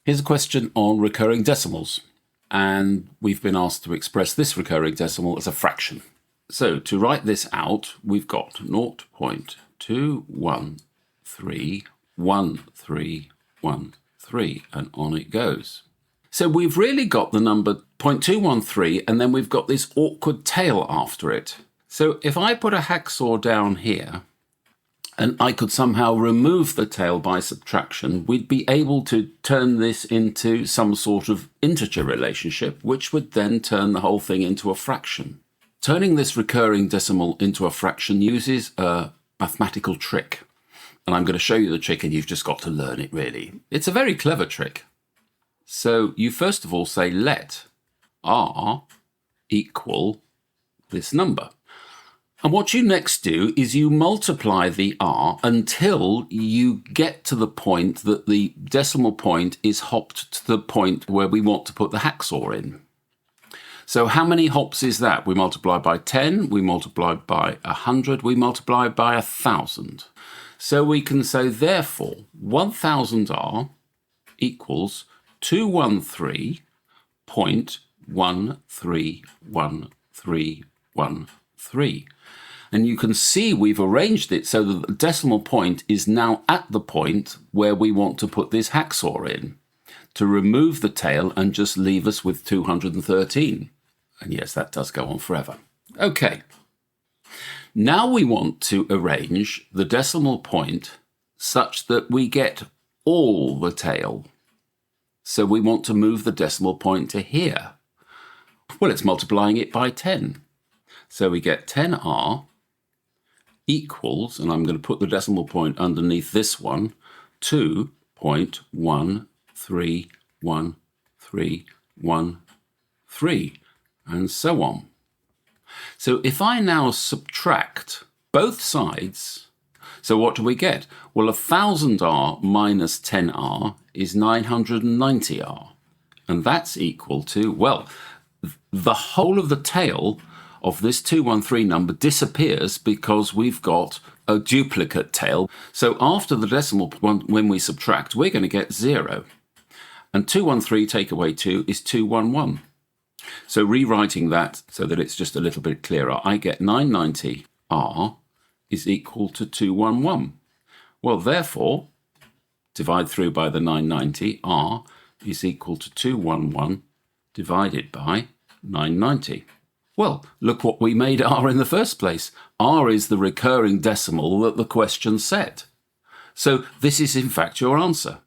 Here's a question on recurring decimals, and we've been asked to express this recurring decimal as a fraction. So to write this out, we've got 0.2131313, and on it goes. So we've really got the number 0.213, and then we've got this awkward tail after it. So if I put a hacksaw down here, and I could somehow remove the tail by subtraction, we'd be able to turn this into some sort of integer relationship, which would then turn the whole thing into a fraction. Turning this recurring decimal into a fraction uses a mathematical trick. And I'm going to show you the trick, and you've just got to learn it, really. It's a very clever trick. So you first of all say let r equal this number. And what you next do is you multiply the r until you get to the point that the decimal point is hopped to the point where we want to put the hacksaw in. So how many hops is that? We multiply by 10, we multiply by 100, we multiply by 1,000. So we can say, therefore, 1,000r equals 213.131313. And you can see we've arranged it so that the decimal point is now at the point where we want to put this hacksaw in, to remove the tail and just leave us with 213. And yes, that does go on forever. Okay. Now we want to arrange the decimal point such that we get all the tail. So we want to move the decimal point to here. Well, it's multiplying it by 10. So we get 10r equals, and I'm going to put the decimal point underneath this one, 2.131313, and so on. So if I now subtract both sides, so what do we get? Well, 1,000r minus 10r is 990r. And that's equal to, well, the whole of the tail of this 213 number disappears because we've got a duplicate tail. So after the decimal point, when we subtract, we're going to get 0. And 213 take away 2 is 211. So rewriting that so that it's just a little bit clearer, I get 990r is equal to 211. Well, therefore, divide through by the 990, r is equal to 211 divided by 990. Well, look what we made r in the first place. R is the recurring decimal that the question said. So this is in fact your answer.